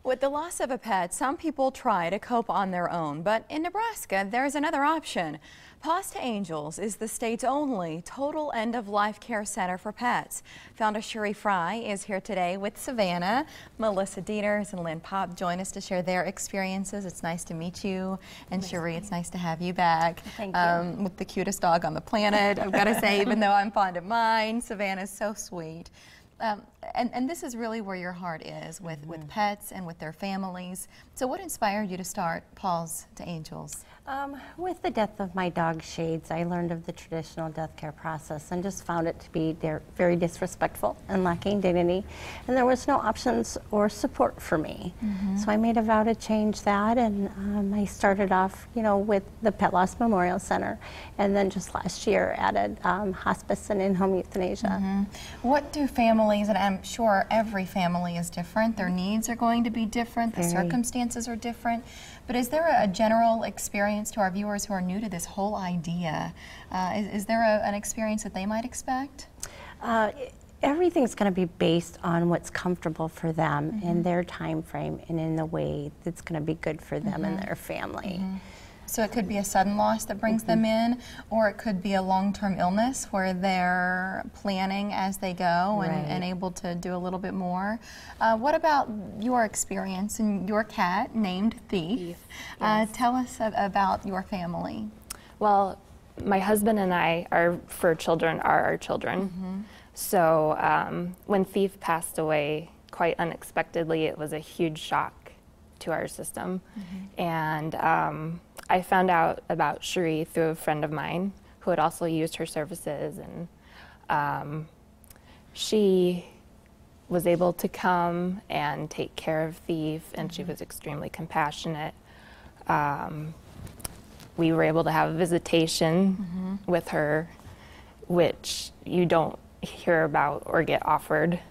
With the loss of a pet, some people try to cope on their own, but in Nebraska, there's another option. Paws to Angels is the state's only total end-of-life care center for pets. Founder Cherie Fry is here today with Savannah. Melissa Dieters and Lynn Pop join us to share their experiences. It's nice to meet you. And Cherie, it's nice to have you back. Thank you. With the cutest dog on the planet, I've got to say, even though I'm fond of mine, Savannah's so sweet. And this is really where your heart is with pets and with their families. So what inspired you to start Paws to Angels? With the death of my dog Shades, I learned of the traditional death care process and just found it to be very disrespectful and lacking dignity. And there was no options or support for me. So I made a vow to change that, and I started off, with the Pet Loss Memorial Center, and then just last year added hospice and in-home euthanasia. What do families, and I'm sure every family is different, their needs are going to be different, the circumstances are different, but is there a general experience to our viewers who are new to this whole idea? Is there an experience that they might expect? Everything's going to be based on what's comfortable for them in their time frame and in the way that's going to be good for them and their family. So it could be a sudden loss that brings them in, or it could be a long-term illness where they're planning as they go and able to do a little bit more. What about your experience and your cat named Thief? Tell us about your family. Well, my husband and I, our fur children are our children. So when Thief passed away quite unexpectedly, it was a huge shock to our system. And I found out about Cherie through a friend of mine who had also used her services, and she was able to come and take care of Thief, and she was extremely compassionate. We were able to have a visitation with her, which you don't hear about or get offered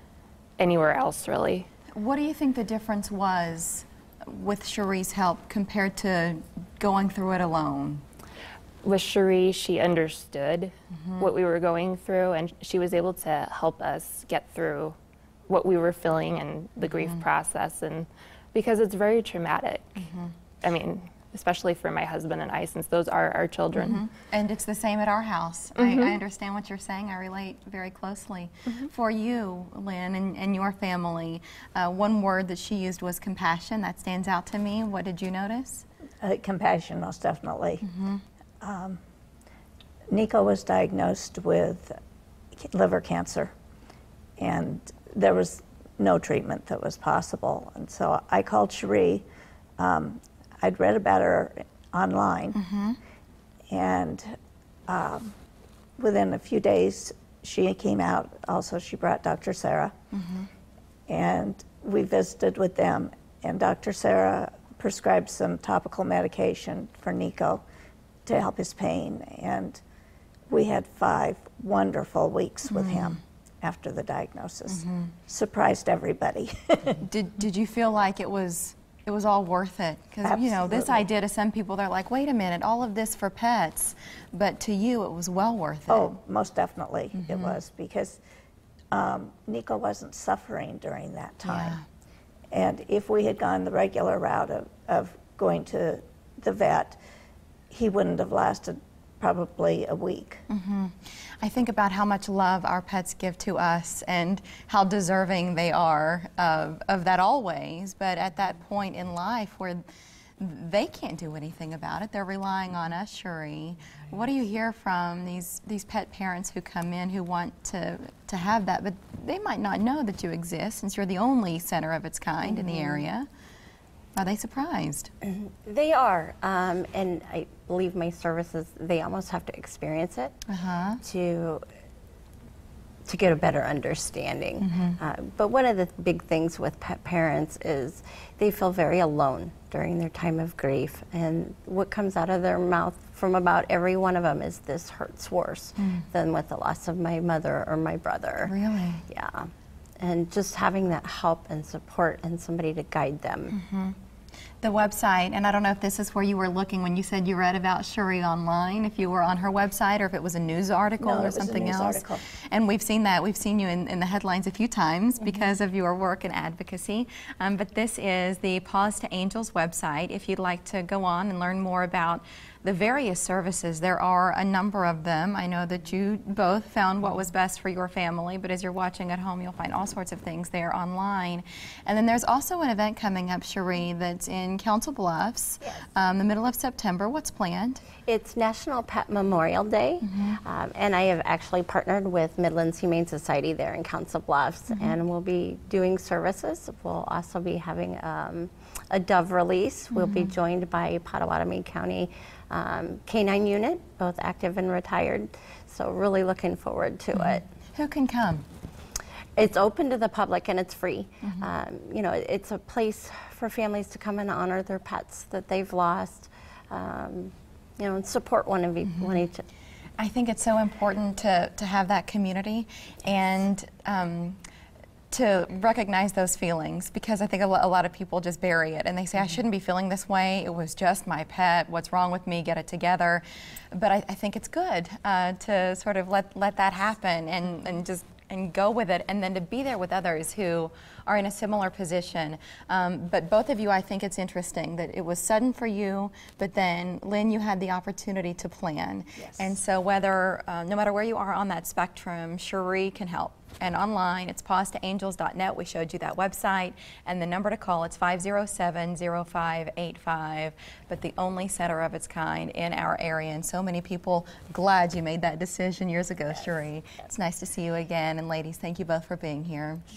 anywhere else, really. What do you think the difference was with Cherie's help compared to going through it alone? With Cherie, she understood what we were going through, and she was able to help us get through what we were feeling and the grief process, and because it's very traumatic. I mean, especially for my husband and I, since those are our children. And it's the same at our house. I understand what you're saying. I relate very closely. For you, Lynn, and your family, one word that she used was compassion. That stands out to me. What did you notice? Compassion, most definitely. Nico was diagnosed with liver cancer, and there was no treatment that was possible. And so I called Cherie. I'd read about her online, and within a few days she came out. Also, she brought Dr. Sarah, and we visited with them, and Dr. Sarah prescribed some topical medication for Nico to help his pain, and we had 5 wonderful weeks with him after the diagnosis. Surprised everybody. Did you feel like it was all worth it? Because this idea to some people, they're like, wait a minute, all of this for pets, but to you it was well worth it. Oh, most definitely it was, because Nico wasn't suffering during that time. And if we had gone the regular route of going to the vet, he wouldn't have lasted probably a week. I think about how much love our pets give to us and how deserving they are of that always, but at that point in life where they can't do anything about it, they're relying on us, Cherie. What do you hear from these pet parents who come in who want to have that, but they might not know that you exist since you're the only center of its kind in the area? Are they surprised? They are, and I believe my services, they almost have to experience it to get a better understanding. But one of the big things with pet parents is they feel very alone during their time of grief, and what comes out of their mouth from about every one of them is, "This hurts worse than with the loss of my mother or my brother." Really? Yeah. And just having that help and support and somebody to guide them. The website, and I don't know if this is where you were looking when you said you read about Cherie online, if you were on her website or if it was a news article No, or it was a something news else. article. And we've seen that. We've seen you in the headlines a few times because of your work and advocacy. But this is the Paws to Angels website. If you'd like to go on and learn more about the various services, there are a number of them. I know that you both found what was best for your family, but as you're watching at home, you'll find all sorts of things there online. And then there's also an event coming up, Cherie, that's in Council Bluffs, the middle of September. What's planned? It's National Pet Memorial Day, and I have actually partnered with Midlands Humane Society there in Council Bluffs, and we'll be doing services. We'll also be having a dove release. We'll be joined by Pottawatomie County Canine Unit, both active and retired, so really looking forward to it. Who can come? It's open to the public and it's free. You know, it's a place for families to come and honor their pets that they've lost, you know, and support one each. I think it's so important to have that community and to recognize those feelings, because I think a lot of people just bury it and they say, I shouldn't be feeling this way. It was just my pet. What's wrong with me? Get it together. But I think it's good to sort of let that happen and go with it, and then to be there with others who are in a similar position. But both of you, I think it's interesting that it was sudden for you, but then, Lynn, you had the opportunity to plan. Yes. And so whether, no matter where you are on that spectrum, Cherie can help. And online, it's pawstoangels.net. We showed you that website. And the number to call, it's 507-0585. But the only center of its kind in our area. And so many people glad you made that decision years ago, Cherie. It's nice to see you again. And ladies, thank you both for being here. Sure.